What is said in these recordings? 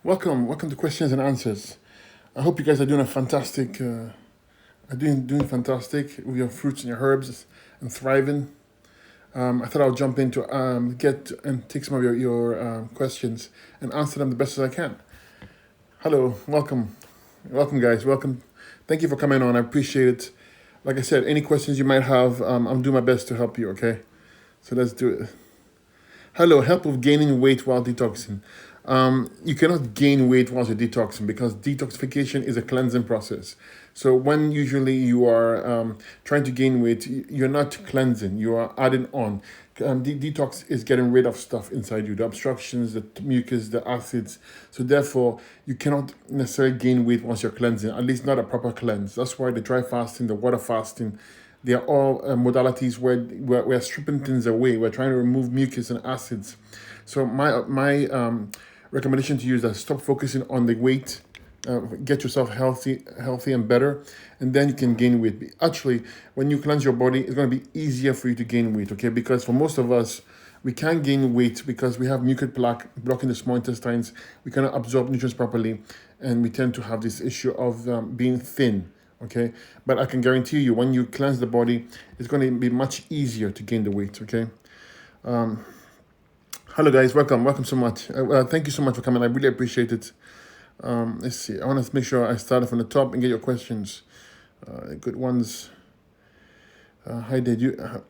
Welcome to Questions and Answers. I hope you guys are doing a fantastic, are doing fantastic with your fruits and your herbs and thriving. I thought I'll jump in to get and take some of your questions and answer them the best as I can. Hello, welcome guys, welcome. Thank you for coming on. I appreciate it. Like I said, any questions you might have, I'm doing my best to help you. Okay, so let's do it. Hello, help with gaining weight while detoxing. You cannot gain weight while you're detoxing because detoxification is a cleansing process. So when usually you are trying to gain weight, you're not cleansing, you are adding on. Detox is getting rid of stuff inside you, the obstructions, the mucus, the acids. So therefore, you cannot necessarily gain weight once you're cleansing, at least not a proper cleanse. That's why the dry fasting, the water fasting, they are all modalities where we're stripping things away. We're trying to remove mucus and acids. So my recommendation to you is that stop focusing on the weight, get yourself healthy and better, and then you can gain weight. Actually, when you cleanse your body, it's going to be easier for you to gain weight. Okay, because for most of us, we can't gain weight because we have mucus plaque blocking the small intestines. We cannot absorb nutrients properly, and we tend to have this issue of being thin. Okay, but I can guarantee you, when you cleanse the body, it's going to be much easier to gain the weight. Okay. Hello guys, welcome so much. Thank you so much for coming. I really appreciate it. Let's see. I want to make sure I start from the top and get your questions. Good ones. Hi there.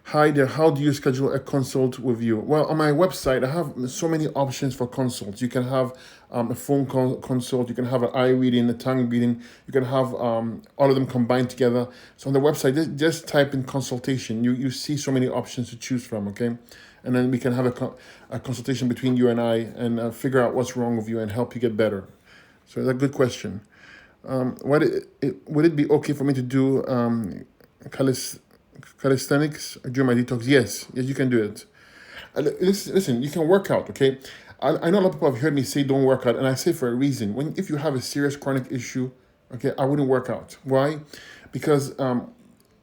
Hi there. How do you schedule a consult with you? Well, on my website, I have so many options for consults. You can have a phone call consult. You can have an eye reading, a tongue reading. You can have all of them combined together. So on the website, just type in consultation. You see so many options to choose from. Okay, and then we can have a consultation between you and I and figure out what's wrong with you and help you get better. So that's a good question. Would it be okay for me to do calis, calisthenics during my detox? Yes, you can do it. Listen, you can work out, okay? I know a lot of people have heard me say don't work out, and I say for a reason. If you have a serious chronic issue, okay, I wouldn't work out. Why? Because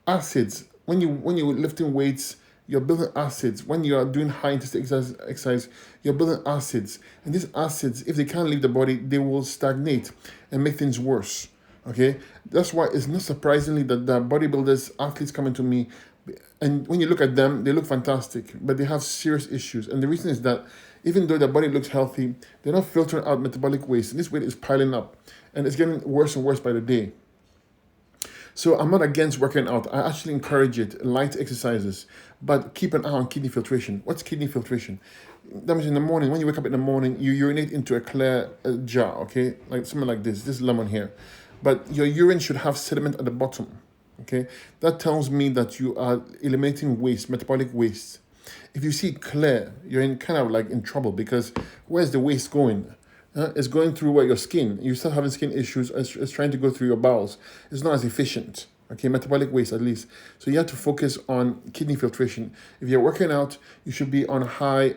acids. When you're lifting weights, you're building acids. When you are doing high intensity exercise, you're building acids. And these acids, if they can't leave the body, they will stagnate and make things worse. Okay, that's why it's not surprisingly that the bodybuilders, athletes coming to me, and when you look at them, they look fantastic, but they have serious issues. And the reason is that even though their body looks healthy, they're not filtering out metabolic waste. And this weight is piling up, and it's getting worse and worse by the day. So I'm not against working out. I actually encourage it, light exercises, but keep an eye on kidney filtration. What's kidney filtration? That means in the morning, when you wake up in the morning, you urinate into a clear jar, okay? Like something like this lemon here. But your urine should have sediment at the bottom, okay? That tells me that you are eliminating waste, metabolic waste. If you see it clear, you're in kind of like in trouble because where's the waste going? It's going through where your skin. You start having skin issues. It's trying to go through your bowels. It's not as efficient. Okay, metabolic waste at least. So you have to focus on kidney filtration. If you're working out, you should be on high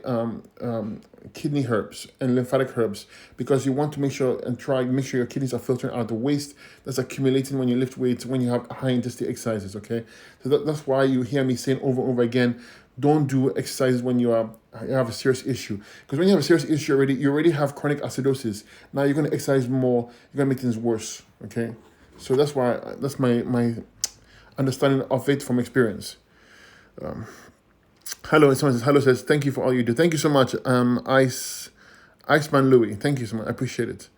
kidney herbs and lymphatic herbs because you want to make sure your kidneys are filtering out the waste that's accumulating when you lift weights, when you have high intensity exercises. Okay, so that's why you hear me saying over and over again, don't do exercises when you have a serious issue. Because when you have a serious issue you already have chronic acidosis. Now you're going to exercise more, you're going to make things worse. Okay, so that's my understanding of it from experience. Hello says thank you for all you do. Thank you so much, Iceman Louis. Thank you so much. I appreciate it.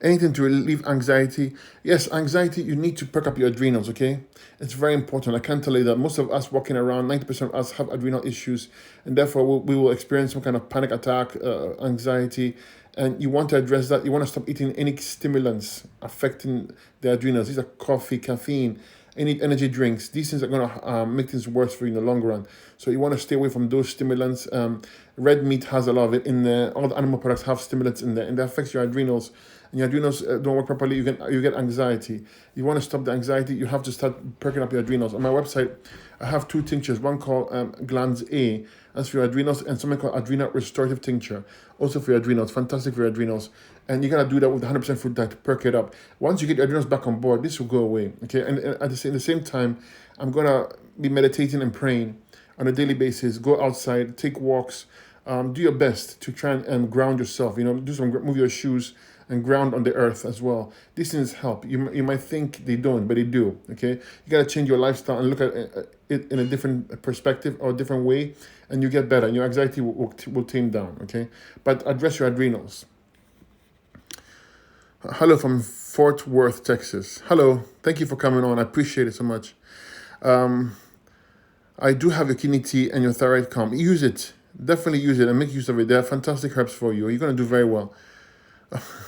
Anything to relieve anxiety? Yes, anxiety, you need to perk up your adrenals, okay? It's very important. I can't tell you that most of us walking around, 90% of us have adrenal issues, and therefore we will experience some kind of panic attack, anxiety, and you want to address that. You want to stop eating any stimulants affecting the adrenals. These are coffee, caffeine, any energy drinks. These things are going to make things worse for you in the long run. So you want to stay away from those stimulants. Red meat has a lot of it in there. All the animal products have stimulants in there, and that affects your adrenals. And your adrenals don't work properly, you get anxiety. You want to stop the anxiety, you have to start perking up your adrenals. On my website, I have 2 tinctures, one called Glands A, that's for your adrenals, and something called Adrenal Restorative Tincture, also for your adrenals, fantastic for your adrenals. And you got to do that with 100% fruit diet to perk it up. Once you get your adrenals back on board, this will go away, okay? And at the same time, I'm going to be meditating and praying on a daily basis, go outside, take walks, do your best to try and ground yourself. Do some move your shoes and ground on the earth as well. These things help. You might think they don't, but they do. Okay, you gotta change your lifestyle and look at it in a different perspective or a different way, and you get better. And your anxiety will tame down. Okay, but address your adrenals. Hello from Fort Worth, Texas. Hello, thank you for coming on. I appreciate it so much. I do have your kidney tea and your thyroid calm. Use it. Definitely use it and make use of it. They're fantastic herbs for you. You're going to do very well.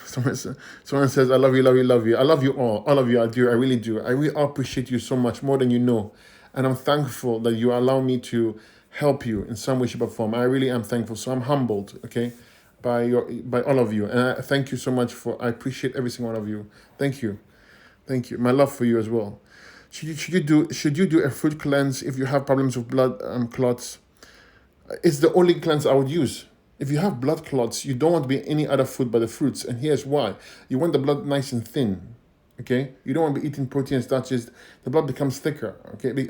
Someone says, I love you, love you, love you. I love you all. All of you, I do. I really do. I really appreciate you so much, more than you know. And I'm thankful that you allow me to help you in some way, shape, or form. I really am thankful. So I'm humbled, okay, by all of you. And I thank you so much I appreciate every single one of you. Thank you. Thank you. My love for you as well. Should you do a fruit cleanse if you have problems with blood clots? It's the only cleanse I would use. If you have blood clots, you don't want to be any other food but the fruits, and here's why: you want the blood nice and thin. Okay, you don't want to be eating protein starches. The blood becomes thicker. Okay,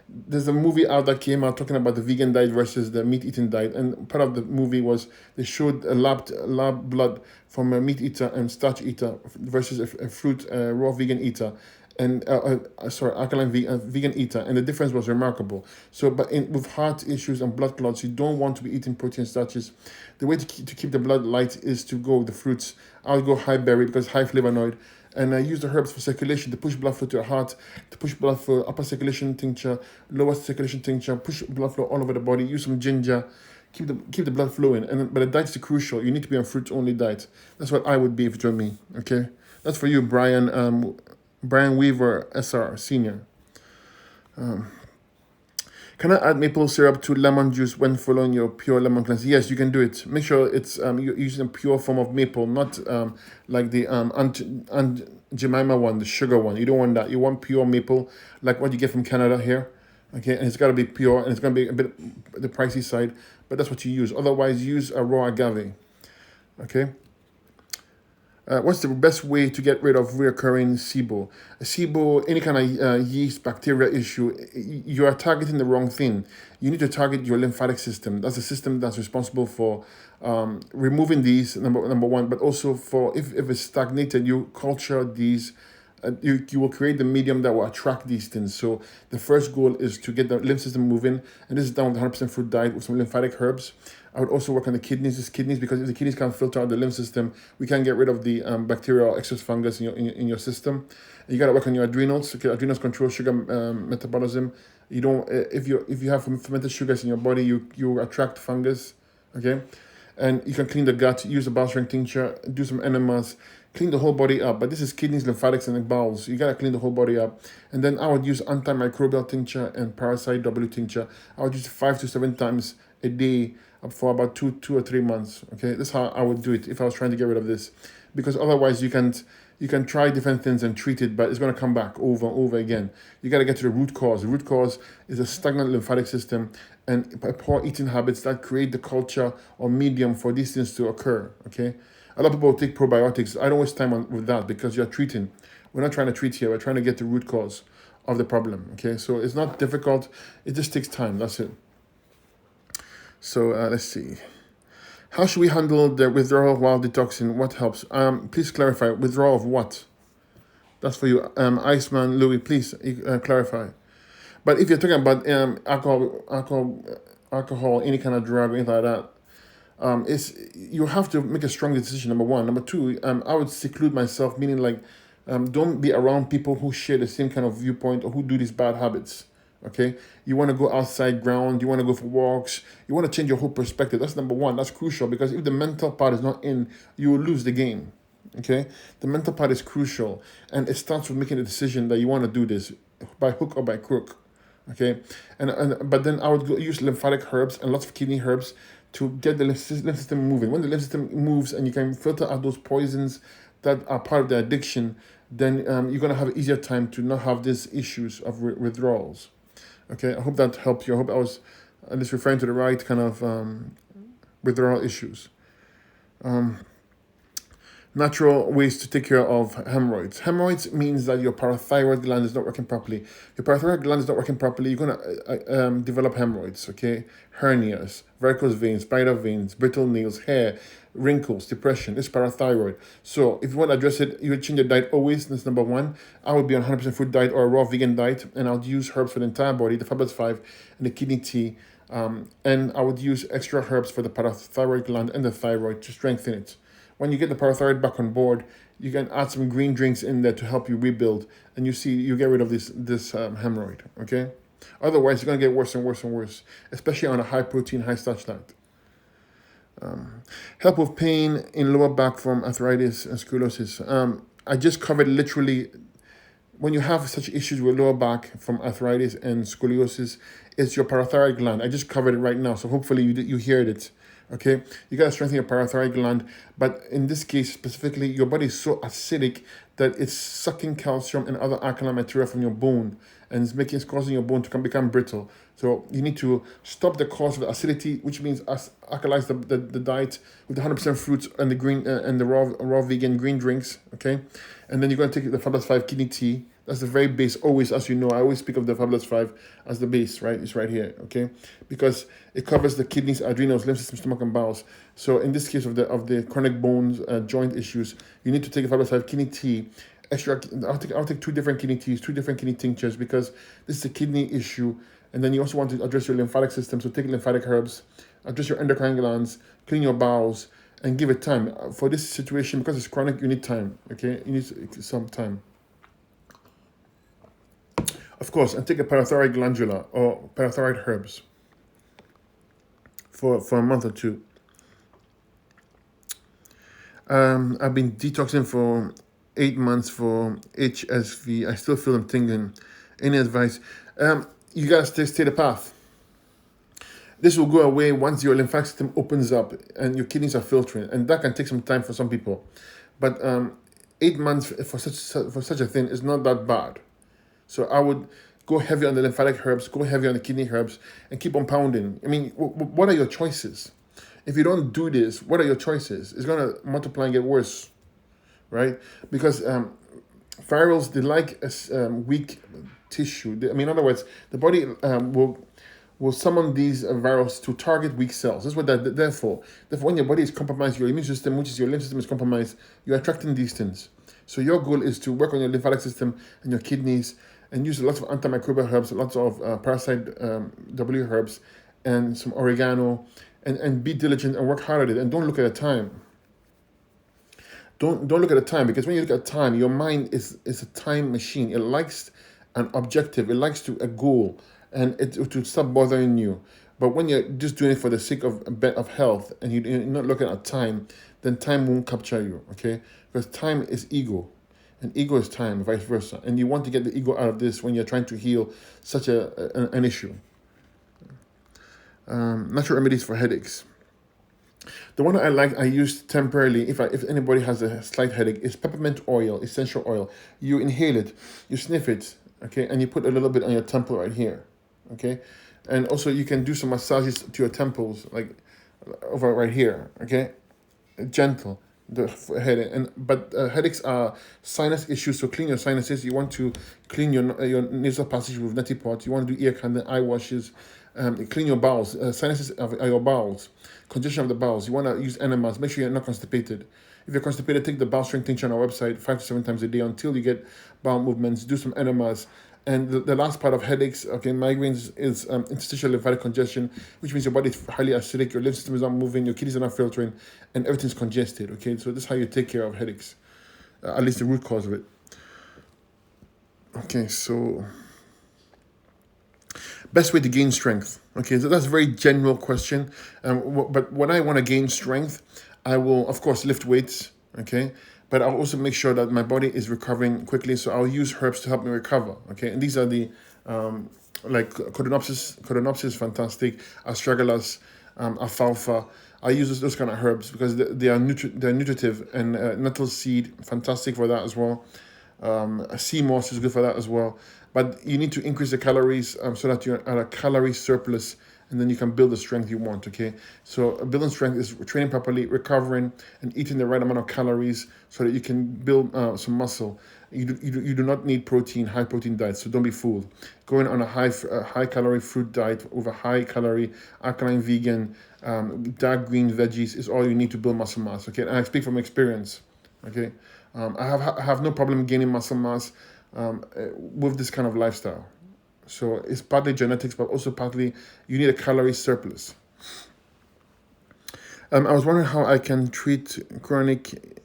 there's a movie out that came out talking about the vegan diet versus the meat eating diet, and part of the movie was they showed a lab blood from a meat eater and starch eater versus a fruit raw vegan eater, and alkaline vegan eater, and the difference was remarkable. So, but with heart issues and blood clots, you don't want to be eating protein starches. The way to keep the blood light is to go with the fruits. I'll go high berry because high flavonoid, and I use the herbs for circulation to push blood flow to your heart, to push blood flow, upper circulation tincture, lower circulation tincture, push blood flow all over the body. Use some ginger, keep the blood flowing. But the diet is crucial. You need to be on fruit only diet. That's what I would be if it were me. Okay, that's for you, Brian. Brian Weaver, SR Senior. Can I add maple syrup to lemon juice when following your pure lemon cleanse? Yes, you can do it. Make sure it's you're using a pure form of maple, not like the Aunt Jemima one, the sugar one. You don't want that. You want pure maple, like what you get from Canada here. Okay, and it's got to be pure, and it's going to be a bit the pricey side, but that's what you use. Otherwise, use a raw agave. Okay. What's the best way to get rid of reoccurring SIBO? SIBO, any kind of yeast bacteria issue, you are targeting the wrong thing. You need to target your lymphatic system. That's the system that's responsible for removing these, number one, but also for if it's stagnated, you culture these. You will create the medium that will attract these things. So the first goal is to get the lymph system moving, and this is done with 100% fruit diet with some lymphatic herbs. I would also work on the kidneys, because if the kidneys can't filter out the lymph system, we can't get rid of the bacterial excess fungus in your system. And you got to work on your adrenals. Okay, adrenals control sugar metabolism. You don't if you have fermented sugars in your body, you attract fungus. Okay, and you can clean the gut. Use a bowel tincture. Do some enemas. Clean the whole body up. But this is kidneys, lymphatics, and the bowels. You gotta clean the whole body up. And then I would use antimicrobial tincture and parasite W tincture. I would use 5 to 7 times a day for about 2 or 3 months. Okay, that's how I would do it if I was trying to get rid of this, because otherwise you can try different things and treat it, but it's going to come back over and over again. You got to get to the root cause. The root cause is a stagnant lymphatic system and poor eating habits that create the culture or medium for these things to occur. Okay, a lot of people take probiotics. I don't waste time with that, because you're treating. We're not trying to treat here. We're trying to get the root cause of the problem. Okay, so it's not difficult. It just takes time. That's it. So let's see. How should we handle the withdrawal while detoxing? What helps? Please clarify. Withdrawal of what? That's for you, Iceman Louis. Please clarify. But if you're talking about alcohol, any kind of drug, anything like that, it's you have to make a strong decision. Number one. Number two, I would seclude myself, meaning like, don't be around people who share the same kind of viewpoint or who do these bad habits. Okay, you want to go outside ground, you want to go for walks, you want to change your whole perspective. That's number one. That's crucial, because if the mental part is not in, you will lose the game. Okay, the mental part is crucial, and it starts with making a decision that you want to do this by hook or by crook. Okay, but then I would use lymphatic herbs and lots of kidney herbs to get the lymph system moving. When the lymph system moves and you can filter out those poisons that are part of the addiction, then you're going to have an easier time to not have these issues of withdrawals. Okay, I hope that helped you. I hope I was at least referring to the right kind of withdrawal issues. Natural ways to take care of hemorrhoids. Hemorrhoids means that your parathyroid gland is not working properly. Your parathyroid gland is not working properly, you're going to develop hemorrhoids, okay? Hernias, varicose veins, spider veins, brittle nails, hair, wrinkles, depression. This is parathyroid. So if you want to address it, you would change your diet always. That's number one. I would be on 100% fruit diet or a raw vegan diet, and I'll use herbs for the entire body, the Fabulous 5 and the kidney tea. And I would use extra herbs for the parathyroid gland and the thyroid to strengthen it. When you get the parathyroid back on board, you can add some green drinks in there to help you rebuild, and you get rid of this hemorrhoid. Okay. Otherwise, you're gonna get worse and worse and worse, especially on a high protein, high starch diet. Help with pain in lower back from arthritis and scoliosis. I just covered literally when you have such issues with lower back from arthritis and scoliosis, it's your parathyroid gland. I just covered it right now, so hopefully you heard it. Okay, you gotta strengthen your parathyroid gland, but in this case specifically, your body is so acidic that it's sucking calcium and other alkaline material from your bone, and it's causing your bone to become brittle. So you need to stop the cause of the acidity, which means alkalize the diet with the 100% fruits and the green and the raw vegan green drinks. Okay, and then you're gonna take the Fabulous 5 kidney tea. That's the very base. Always, as you know, I always speak of the Fabulous 5 as the base, right? It's right here, okay? Because it covers the kidneys, adrenals, lymph system, stomach, and bowels. So in this case of the chronic bones, joint issues, you need to take a Fabulous 5 kidney tea. I'll take 2 different kidney teas, 2 different kidney tinctures, because this is a kidney issue. And then you also want to address your lymphatic system. So take lymphatic herbs, address your endocrine glands, clean your bowels, and give it time. For this situation, because it's chronic, you need time, okay? You need some time. Of course, and take a parathyroid glandula or parathyroid herbs for a month or 2. I've been detoxing for 8 months for HSV. I still feel them tingling. Any advice? You gotta stay the path. This will go away once your lymphatic system opens up and your kidneys are filtering, and that can take some time for some people. But 8 months for such a thing is not that bad. So I would go heavy on the lymphatic herbs, go heavy on the kidney herbs, and keep on pounding. I mean, what are your choices? If you don't do this, what are your choices? It's going to multiply and get worse, right? Because virals, they like weak tissue. In other words, the body will summon these virals to target weak cells. That's what they're there for. Therefore, when your body is compromised, your immune system, which is your lymph system, is compromised, you're attracting these things. So your goal is to work on your lymphatic system and your kidneys and use lots of antimicrobial herbs, lots of parasite W herbs, and some oregano, and be diligent and work hard at it. And don't look at the time. Don't look at the time, because when you look at time, your mind is a time machine. It likes an objective. It likes a goal, and it to stop bothering you. But when you're just doing it for the sake of health and you're not looking at time, then time won't capture you, okay? Because time is ego, and ego is time, vice versa. And you want to get the ego out of this when you're trying to heal such an issue. Natural remedies for headaches. The one I use temporarily if anybody has a slight headache is peppermint oil, essential oil. You inhale it, you sniff it, okay, and you put a little bit on your temple right here, okay? And also you can do some massages to your temples, like over right here, okay? Gentle, the headache. But headaches are sinus issues, so clean your sinuses. You want to clean your nasal passage with neti pot. You want to do ear candle, eye washes. Clean your bowels. Sinuses are your bowels. Congestion of the bowels. You want to use enemas. Make sure you're not constipated. If you're constipated, take the bowel strength tincture on our website 5 to 7 times a day until you get bowel movements. Do some enemas. And the last part of headaches, okay, migraines, is interstitial lymphatic congestion, which means your body is highly acidic, your lymph system is not moving, your kidneys are not filtering, and everything's congested, okay? So this is how you take care of headaches, at least the root cause of it. Okay, so best way to gain strength. Okay, so that's a very general question. But when I want to gain strength, I will, of course, lift weights, okay? But I'll also make sure that my body is recovering quickly. So I'll use herbs to help me recover, okay? And these are the, like Codonopsis, fantastic, Astragalus, alfalfa. I use those kind of herbs because they're nutritive, and nettle seed, fantastic for that as well. Sea moss is good for that as well. But you need to increase the calories so that you're at a calorie surplus and then you can build the strength you want. Okay, so building strength is training properly, recovering, and eating the right amount of calories so that you can build some muscle. You do not need protein, high protein diet, so don't be fooled. Going on a high calorie fruit diet with a high calorie alkaline vegan dark green veggies is all you need to build muscle mass. Okay, and I speak from experience. Okay, I have no problem gaining muscle mass with this kind of lifestyle. So it's partly genetics, but also partly you need a calorie surplus. I was wondering how I can treat chronic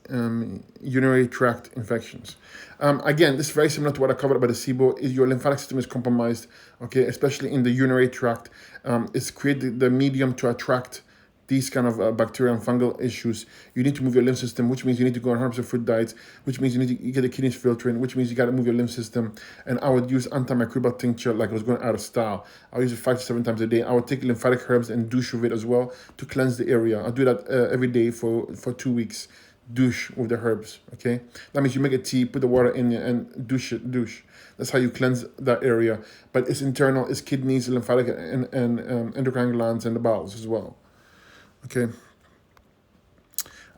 urinary tract infections. Again, this is very similar to what I covered about the SIBO. Is your lymphatic system is compromised, okay, especially in the urinary tract. It's created the medium to attract these kind of bacterial and fungal issues. You need to move your lymph system, which means you need to go on 100% fruit diets, which means you need to get the kidneys filtering, which means you got to move your lymph system. And I would use antimicrobial tincture like I was going out of style. I use it 5 to 7 times a day. I would take lymphatic herbs and douche with it as well to cleanse the area. I do that every day for 2 weeks. Douche with the herbs, okay? That means you make a tea, put the water in it, and douche. That's how you cleanse that area. But it's internal, it's kidneys, lymphatic, and endocrine glands, and the bowels as well. Okay.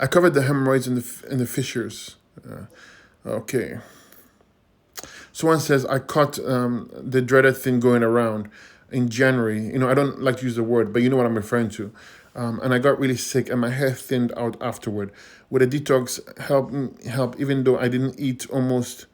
I covered the hemorrhoids and the fissures. Okay. Someone says I caught the dreaded thing going around in January. I don't like to use the word, but you know what I'm referring to. And I got really sick, and my hair thinned out afterward. Would a detox help, even though I didn't eat almost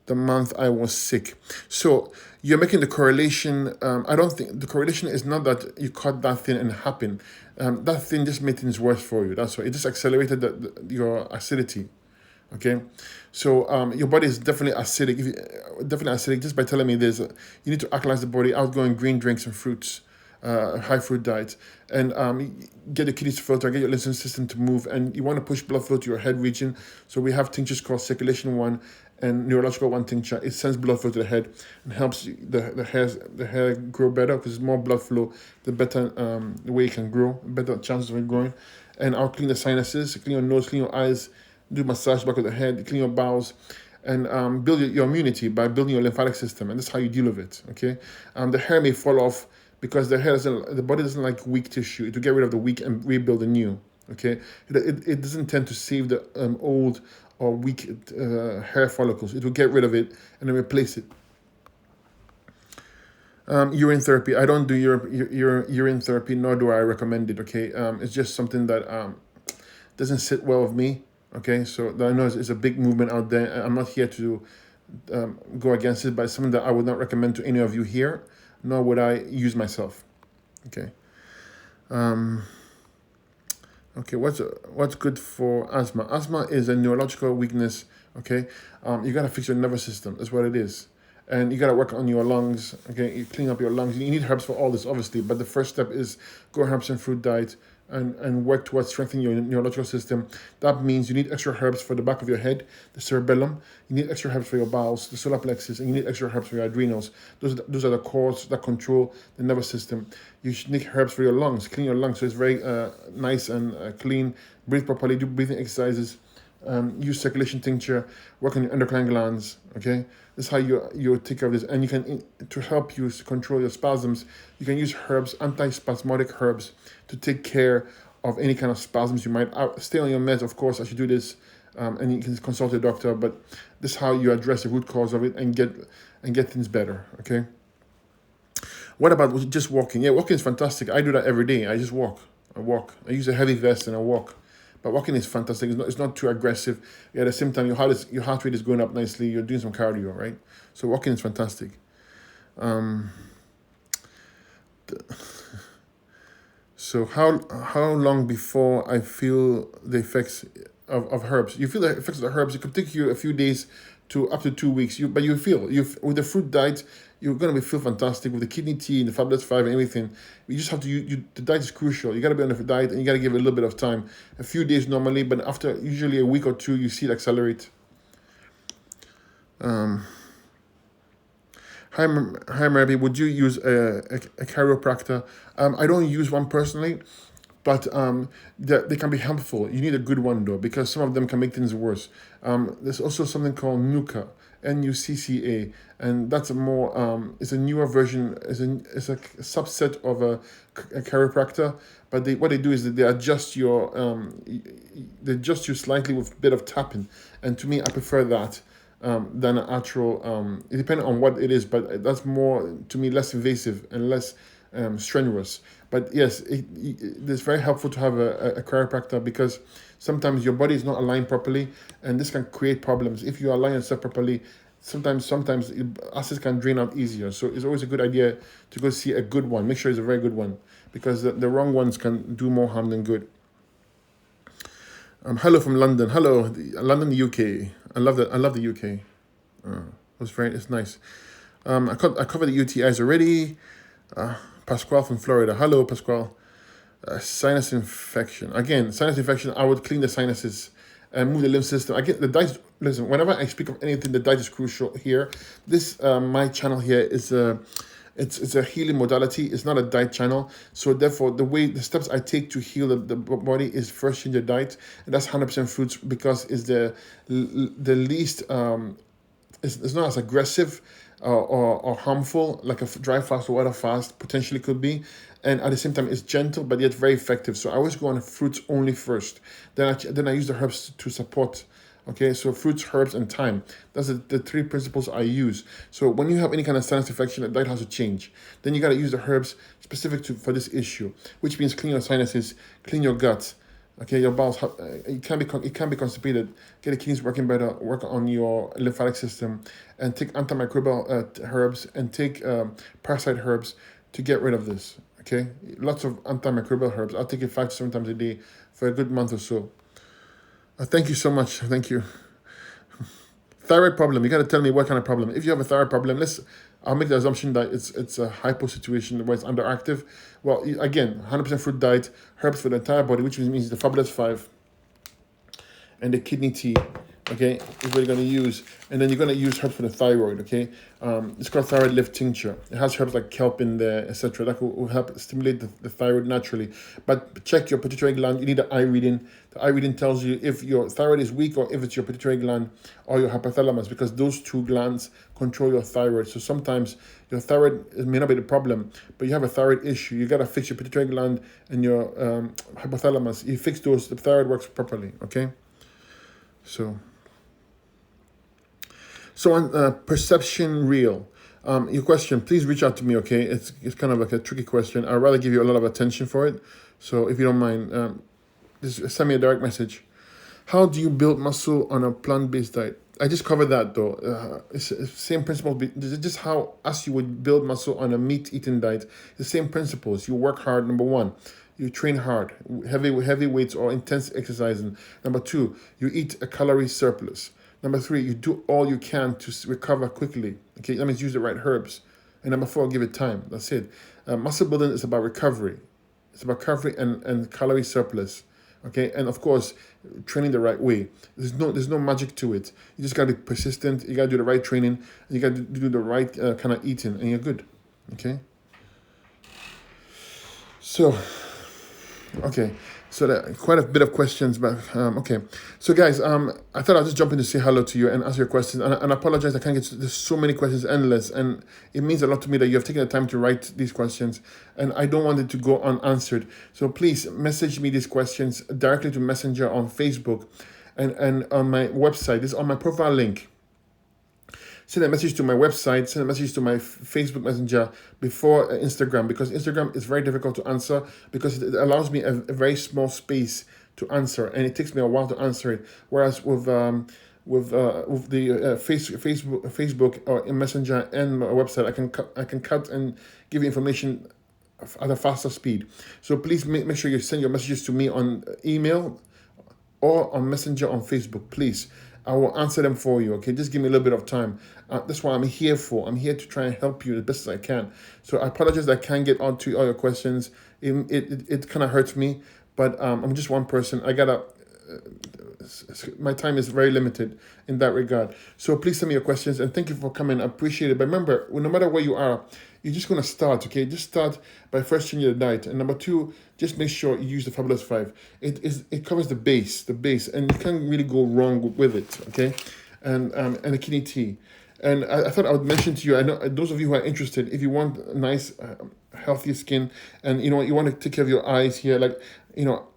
the month I was sick? So you're making the correlation. I don't think the correlation is not that you caught that thing and it happened. That thing just made things worse for you. That's why it just accelerated your acidity. Okay, so your body is definitely acidic. Definitely acidic. Just by telling me this, you need to alkalize the body, outgoing green drinks and fruits, high fruit diet, and get your kidneys to filter, get your lymph system to move, and you want to push blood flow to your head region. So we have tinctures called Circulation 1 and Neurological 1 tincture. It sends blood flow to the head and helps the hair grow better, because more blood flow, the better the way it can grow, better chances of it growing. And I'll clean the sinuses, clean your nose, clean your eyes, do massage back of the head, clean your bowels, and build your immunity by building your lymphatic system. And that's how you deal with it. Okay, the hair may fall off because the body doesn't like weak tissue. It will get rid of the weak and rebuild the new. Okay, it doesn't tend to save the old or weak hair follicles. It will get rid of it and then replace it. Urine therapy. I don't do urine therapy, nor do I recommend it. Okay, it's just something that doesn't sit well with me. Okay, so I know it's a big movement out there. I'm not here to go against it, but it's something that I would not recommend to any of you here, nor would I use myself. Okay. Okay, what's good for asthma? Asthma is a neurological weakness. Okay, you gotta fix your nervous system. That's what it is, and you gotta work on your lungs. Okay, you clean up your lungs. You need herbs for all this, obviously, but the first step is go herbs and fruit diet. And work towards strengthening your neurological system. That means you need extra herbs for the back of your head, the cerebellum. You need extra herbs for your bowels, the solar plexus, and you need extra herbs for your adrenals. Those are the cores that control the nervous system. You should need herbs for your lungs. Clean your lungs so it's very nice and clean. Breathe properly. Do breathing exercises. Use circulation tincture. Work on your endocrine glands. Okay, this is how you take care of this. And you can, to help you control your spasms, you can use herbs, antispasmodic herbs, to take care of any kind of spasms you might. Stay on your meds, of course, as you do this, and you can consult a doctor. But this is how you address the root cause of it and get things better. Okay. What about just walking? Yeah, walking is fantastic. I do that every day. I just walk. I use a heavy vest and I walk. But walking is fantastic. It's not too aggressive. At the same time, your heart rate is going up nicely. You're doing some cardio, right? So walking is fantastic. So how long before I feel the effects of herbs? You feel the effects of the herbs. It could take you a few days to up to 2 weeks. But you feel with the fruit diet, you're gonna feel fantastic with the kidney tea and the Fabulous 5 and everything. You just have to. The diet is crucial. You gotta be on the diet and you gotta give it a little bit of time. A few days normally, but after usually a week or two, you see it accelerate. Hi, Mary, would you use a chiropractor? I don't use one personally, but they can be helpful. You need a good one though, because some of them can make things worse. There's also something called NUCCA, NUCCA, and that's a more it's a newer version. It's a subset of a chiropractor, but what they do is that they adjust your they adjust you slightly with a bit of tapping, and to me, I prefer that. Than an actual, it depends on what it is, but that's more, to me, less invasive and less strenuous. But yes, it's very helpful to have a chiropractor, because sometimes your body is not aligned properly, and this can create problems. If you align yourself properly, sometimes acids can drain out easier. So it's always a good idea to go see a good one. Make sure it's a very good one, because the wrong ones can do more harm than good. Hello from London. Hello, London, the UK. I love that. I love the UK. It's nice. I covered the UTIs already. Pasquale from Florida. Hello, Pasquale. Sinus infection. Again, sinus infection. I would clean the sinuses and move the lymph system. Again, the diet. Listen, whenever I speak of anything, the diet is crucial here. This my channel here is it's a healing modality. It's not a diet channel. So therefore, the steps I take to heal the body is first change the diet, and that's 100% fruits, because it's the least it's not as aggressive or harmful like a dry fast or water fast potentially could be, and at the same time it's gentle but yet very effective. So I always go on fruits only first, then I use the herbs to support. Okay, so fruits, herbs, and thyme. That's the three principles I use. So when you have any kind of sinus infection, the diet has to change. Then you got to use the herbs specific for this issue, which means clean your sinuses, clean your gut. Okay, your bowels it can be constipated. Get the kidneys working better. Work on your lymphatic system, and take antimicrobial herbs, and take parasite herbs to get rid of this. Okay, lots of antimicrobial herbs. I'll take it 5 to 7 times a day for a good month or so. Thank you so much. Thank you. Thyroid problem. You got to tell me what kind of problem. If you have a thyroid problem, I'll make the assumption that it's a hypo situation where it's underactive. Well, again, 100% fruit diet, herbs for the entire body, which means the Fabulous 5 and the kidney tea. Okay, is what you're going to use. And then you're going to use herbs for the thyroid, okay? It's called thyroid lift tincture. It has herbs like kelp in there, etc. That will help stimulate the thyroid naturally. But check your pituitary gland. You need an eye reading. The eye reading tells you if your thyroid is weak or if it's your pituitary gland or your hypothalamus, because those two glands control your thyroid. So sometimes your thyroid may not be the problem, but you have a thyroid issue. You got to fix your pituitary gland and your hypothalamus. You fix those, the thyroid works properly, okay? So on perception real, your question, please reach out to me, okay? It's kind of like a tricky question. I'd rather give you a lot of attention for it. So if you don't mind, just send me a direct message. How do you build muscle on a plant-based diet? I just covered that though. It's the same principle. This is just how, as you would build muscle on a meat-eating diet, the same principles. You work hard, number one. You train hard, heavy weights or intense exercising. Number two, you eat a calorie surplus. Number three, you do all you can to recover quickly. Okay, that means use the right herbs. And number four, give it time. That's it. Muscle building is about recovery. It's about recovery and calorie surplus. Okay, and of course, training the right way. There's no magic to it. You just gotta be persistent. You gotta do the right training. And you gotta do the right kind of eating, and you're good. Okay. So, okay. So that quite a bit of questions, but okay. So guys, I thought I'd just jump in to say hello to you and answer your questions. And I apologize, I can't get to, there's so many questions, endless, and it means a lot to me that you have taken the time to write these questions, and I don't want it to go unanswered. So please message me these questions directly to Messenger on Facebook, and on my website. This is on my profile link. Send a message to my website, send a message to my Facebook Messenger before Instagram, because Instagram is very difficult to answer because it allows me a very small space to answer, and it takes me a while to answer it. Whereas with the Facebook or Messenger and my website, I can cut and give you information at a faster speed. So please make sure you send your messages to me on email or on Messenger on Facebook, please. I will answer them for you, okay? Just give me a little bit of time. That's what I'm here for. I'm here to try and help you the best as I can. So I apologize that I can't get on to all your questions. It kind of hurts me, but I'm just one person. I got my time is very limited in that regard. So please send me your questions, and thank you for coming. I appreciate it. But remember, no matter where you are, you're just gonna start, okay? Just start by first changing your diet, and number two, just make sure you use the Fabulous Five. It covers the base, and you can't really go wrong with it, okay? And a kidney tea. And I thought I would mention to you. I know those of you who are interested, if you want a nice, healthy skin, and you want to take care of your eyes here, like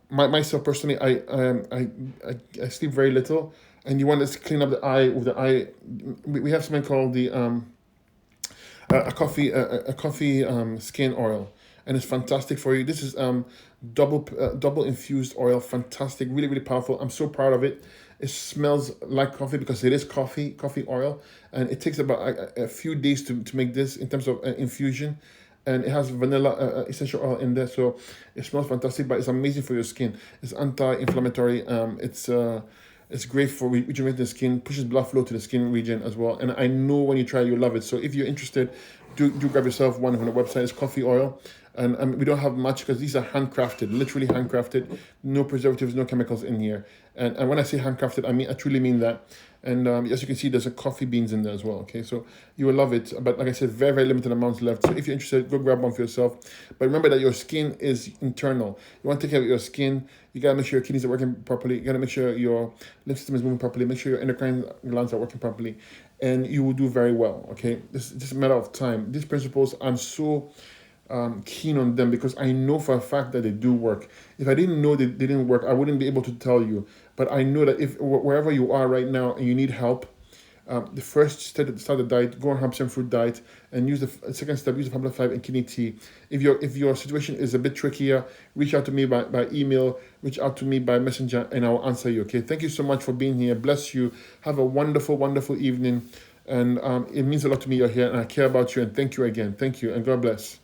myself personally, I sleep very little, and you want to clean up the eye with the eye. We have something called the a coffee skin oil, and it's fantastic for you. This is double infused oil, fantastic, really really powerful. I'm so proud of it. It smells like coffee because it is coffee oil, and it takes about a few days to make this in terms of infusion, and it has vanilla essential oil in there, so it smells fantastic. But it's amazing for your skin. It's anti-inflammatory. It's great for rejuvenating the skin, pushes blood flow to the skin region as well. And I know when you try, you'll love it. So if you're interested, do grab yourself one from the website. It's coffee oil. And we don't have much because these are handcrafted, literally handcrafted. No preservatives, no chemicals in here. And when I say handcrafted, I truly mean that. And as you can see, there's a coffee beans in there as well. Okay, so you will love it. But like I said, very, very limited amounts left. So if you're interested, go grab one for yourself. But remember that your skin is internal. You want to take care of your skin. You got to make sure your kidneys are working properly. You got to make sure your lymph system is moving properly. Make sure your endocrine glands are working properly. And you will do very well, okay? This is just a matter of time. These principles, I'm so keen on them because I know for a fact that they do work. If I didn't know they didn't work, I wouldn't be able to tell you. But I know that if wherever you are right now and you need help, the first step to start the diet, go on 100% fruit diet, and use the second step, use the Fabulous 5 and kidney tea. If your situation is a bit trickier, reach out to me by email, reach out to me by messenger, and I'll answer you. Okay. Thank you so much for being here. Bless you. Have a wonderful, wonderful evening, and it means a lot to me you're here, and I care about you. And thank you again. Thank you, and God bless.